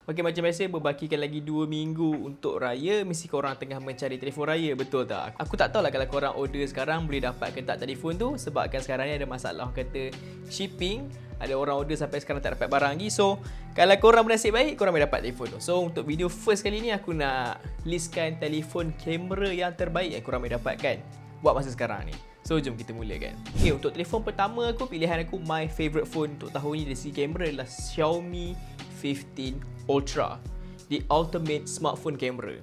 Okey, macam biasa berbakikan lagi 2 minggu untuk raya. Mesti korang tengah mencari telefon raya, betul tak? Aku tak tahulah kalau korang order sekarang boleh dapat ke tak telefon tu, sebabkan sekarang ni ada masalah kata shipping. Ada orang order sampai sekarang tak dapat barang lagi. So, kalau korang bernasib baik, korang boleh dapat telefon tu. So, untuk video first kali ni aku nak listkan telefon kamera yang terbaik yang korang boleh dapatkan buat masa sekarang ni. So, jom kita mulakan. Okay, untuk telefon pertama aku, pilihan aku my favourite phone untuk tahun ni dari segi kamera adalah Xiaomi 15 Ultra, the ultimate smartphone camera.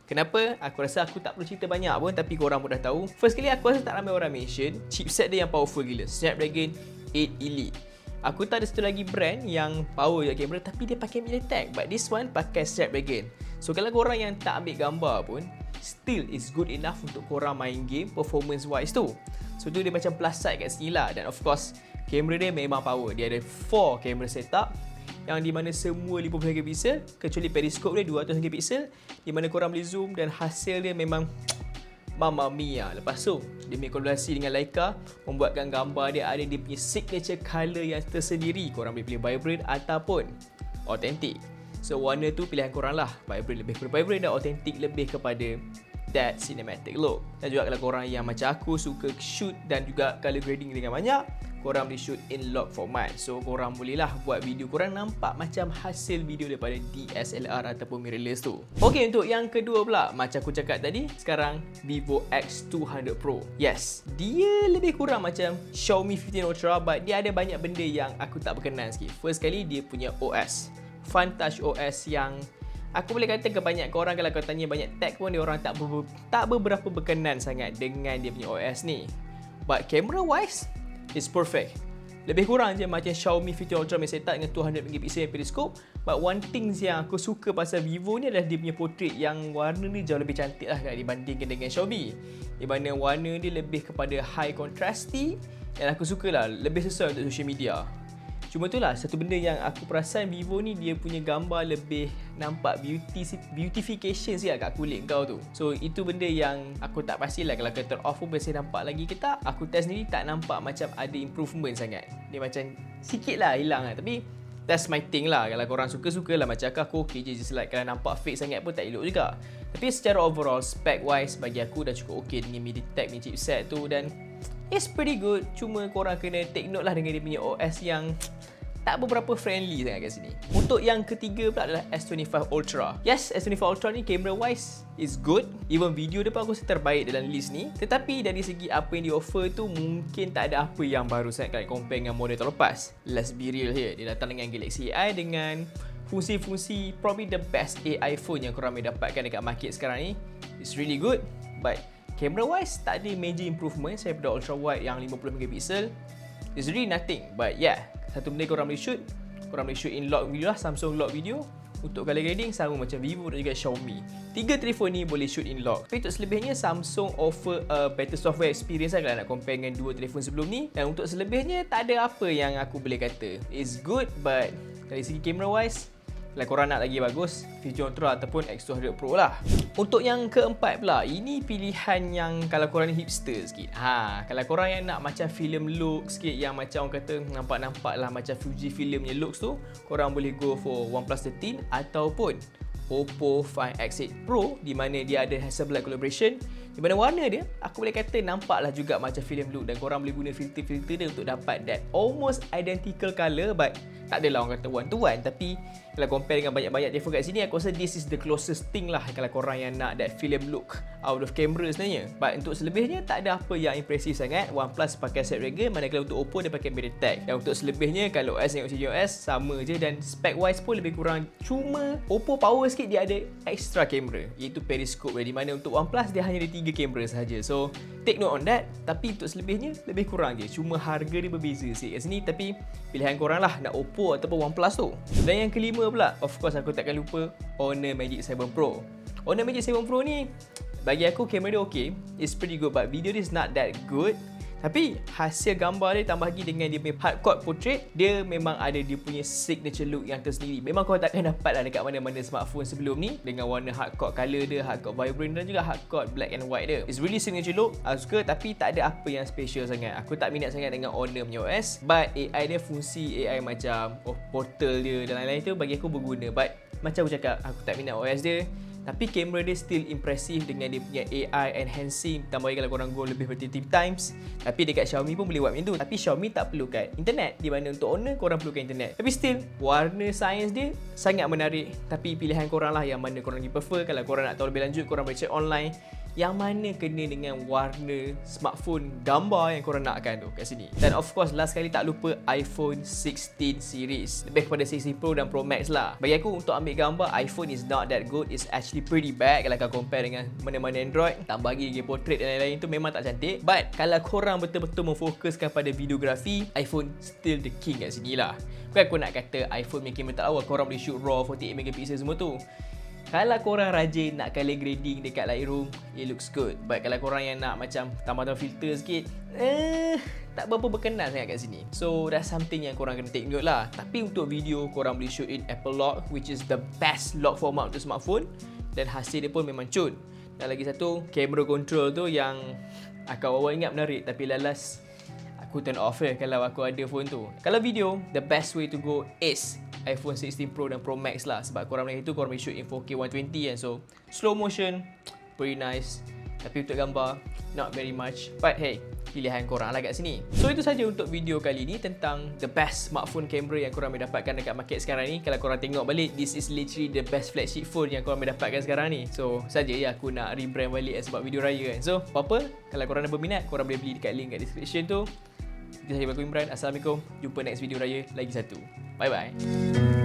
Kenapa? Aku rasa aku tak perlu cerita banyak pun, tapi korang pun dah tahu. First kali aku rasa tak ramai orang mention chipset dia yang powerful gila, Snapdragon 8 Elite. Aku tak ada satu lagi brand yang power je kamera, tapi dia pakai MediaTek, but this one pakai Snapdragon. So kalau korang yang tak ambil gambar pun, still is good enough untuk korang main game performance wise tu. So tu dia macam plus side kat sini lah. Dan of course, kamera dia memang power. Dia ada 4 kamera setup, yang di mana semua 50 megapixel, kecuali periskop dia 200 megapixel, di mana korang boleh zoom dan hasil dia memang Mamma Mia. Lepas tu dia punya kolaborasi dengan Leica membuatkan gambar dia ada dia punya signature colour yang tersendiri. Korang boleh pilih vibrant ataupun authentic. So warna tu pilihan korang lah. Vibrant lebih kepada vibrant dan authentic lebih kepada that cinematic look. Dan juga kalau korang yang macam aku suka shoot dan juga color grading dengan banyak, korang boleh shoot in log format. So korang bolehlah buat video korang nampak macam hasil video daripada DSLR ataupun mirrorless tu. Okey, untuk yang kedua pula, macam aku cakap tadi, sekarang Vivo X200 Pro. Yes, dia lebih kurang macam Xiaomi 15 Ultra, but dia ada banyak benda yang aku tak berkenan sikit. First kali dia punya OS, Funtouch OS, yang aku boleh kata kebanyakan orang kalau kau tanya banyak tech pun, dia orang tak beberapa berkenan sangat dengan dia punya OS ni. But camera wise, it's perfect. Lebih kurang je macam Xiaomi 15 Ultra punya setup dengan 200 megapixel periskop. But one things yang aku suka pasal Vivo ni adalah dia punya portrait yang warna ni jauh lebih cantik lah dibandingkan dengan Xiaomi. Di mana warna dia lebih kepada high contrasty, dan aku suka lah, lebih sesuai untuk social media. Cuma itulah satu benda yang aku perasan Vivo ni, dia punya gambar lebih nampak beautification sikit kat kulit kau tu. So itu benda yang aku tak pastilah kalau kau turn off pun masih nampak lagi ke tak. Aku test sendiri tak nampak macam ada improvement sangat. Dia macam sikit lah hilang lah. Tapi that's my thing lah. Kalau korang suka lah, macam aku okay je, just like kalau nampak fake sangat pun tak elok juga. Tapi secara overall spec wise bagi aku dah cukup okay dengan MediaTek punya chipset tu, dan it's pretty good. Cuma korang kena take note lah dengan dia punya OS yang tak beberapa friendly sangat kat sini. Untuk yang ketiga pula adalah S25 Ultra. Yes, S25 Ultra ni camera wise is good. Even video dia pun aku rasa terbaik dalam list ni. Tetapi dari segi apa yang dia offer tu, mungkin tak ada apa yang baru sangat kalau compare dengan model terlepas. Let's be real here. Dia datang dengan Galaxy AI dengan fungsi-fungsi probably the best AI phone yang korang boleh dapatkan dekat market sekarang ni. It's really good. But camera wise tak ada major improvement daripada ultra wide yang 50 megapixel. It's really nothing. But yeah, satu benda korang boleh shoot in log video lah, Samsung log video. Untuk color grading sama macam Vivo dan juga Xiaomi. 3 telefon ni boleh shoot in log. Tapi untuk selebihnya Samsung offer a better software experience lah kalau nak compare dengan 2 telefon sebelum ni. Dan untuk selebihnya tak ada apa yang aku boleh kata it's good, but dari segi camera wise, kalau korang nak lagi bagus, 15 Ultra ataupun X200 Pro lah. Untuk yang keempat pula, ini pilihan yang kalau korang ni hipster sikit. Kalau korang yang nak macam film look sikit, yang macam orang kata nampak-nampak lah macam Fujifilm punya looks tu, korang boleh go for OnePlus 13 ataupun Oppo Find X8 Pro, di mana dia ada Hasselblad collaboration, di mana warna dia aku boleh kata nampaklah juga macam film look, dan korang boleh guna filter-filter dia untuk dapat that almost identical colour, but tak adalah orang kata one to one. Tapi kalau compare dengan banyak-banyak telefon kat sini, aku rasa this is the closest thing lah kalau korang yang nak that film look out of camera sebenarnya. But untuk selebihnya tak ada apa yang impresif sangat. OnePlus pakai Snapdragon, manakala untuk Oppo dia pakai MediaTek. Dan untuk selebihnya kalau OS dengan OS sama je, dan spec wise pun lebih kurang. Cuma Oppo power sikit, dia ada extra kamera, iaitu periskop, di mana untuk OnePlus dia hanya ada 3 kamera sahaja. So take note on that. Tapi untuk selebihnya lebih kurang je. Cuma harga dia berbeza sikit kat sini. Tapi pilihan korang lah nak Oppo ataupun OnePlus tu. Dan yang kelima pula, of course aku takkan lupa Honor Magic 7 Pro. Honor Magic 7 Pro ni bagi aku kamera dia okay, it's pretty good, but video dia is not that good. Tapi hasil gambar dia tambah lagi dengan dia punya hardcore portrait, dia memang ada dia punya signature look yang tersendiri. Memang kau takkan dapat lah dekat mana-mana smartphone sebelum ni, dengan warna hardcore colour dia, hardcore vibrant dan juga hardcore black and white dia. It's really signature look, aku suka, tapi tak ada apa yang special sangat. Aku tak minat sangat dengan Honor punya OS, but AI dia, fungsi AI macam portal dia dan lain-lain tu bagi aku berguna. But macam aku cakap, aku tak minat OS dia, tapi kamera dia still impressive dengan dia punya AI enhancing. Tambah lagi kalau korang go lebih vertitive times. Tapi dekat Xiaomi pun boleh buat macam tu. Tapi Xiaomi tak perlukan internet, di mana untuk owner korang perlukan internet. Tapi still, warna saiz dia sangat menarik. Tapi pilihan korang lah yang mana korang lagi prefer. Kalau korang nak tahu lebih lanjut, korang boleh check online yang mana kena dengan warna smartphone gambar yang korang nakkan tu kat sini. Dan of course last kali tak lupa iPhone 16 series, lebih kepada 16 Pro dan Pro Max lah. Bagi aku untuk ambil gambar, iPhone is not that good, it's actually pretty bad kalau kau compare dengan mana-mana Android. Tambah lagi portrait dan lain-lain tu memang tak cantik. But kalau korang betul-betul memfokuskan pada videografi, iPhone still the king kat sini lah. Bukan aku nak kata iPhone punya kamera tak lawa, korang boleh shoot RAW 48 megapixel semua tu. Kalau korang rajin nak color grading dekat Lightroom, it looks good. But kalau korang yang nak macam tambah-tambah filter sikit, tak berapa berkenan sangat kat sini. So that's something yang korang kena take note lah. Tapi untuk video, korang boleh shoot in Apple Log, which is the best log format untuk smartphone. Dan hasil dia pun memang cun. Dan lagi satu, camera control tu yang aku awal ingat menarik, tapi lalas aku turn off kalau aku ada phone tu. Kalau video, the best way to go is iPhone 16 Pro dan Pro Max lah. Sebab korang boleh itu, korang boleh shoot in 4K 120 kan. So slow motion, pretty nice. Tapi untuk gambar, not very much. But hey, pilihan korang lah kat sini. So itu saja untuk video kali ni tentang the best smartphone camera yang korang boleh dapatkan dekat market sekarang ni. Kalau korang tengok balik, this is literally the best flagship phone yang korang boleh dapatkan sekarang ni. So saja ya aku nak rebrand balik sebab video raya kan. So apa-apa, kalau korang ada berminat, korang boleh beli dekat link kat description tu. Itu sahaja aku Imran. Assalamualaikum. Jumpa next video raya lagi satu. Bye bye.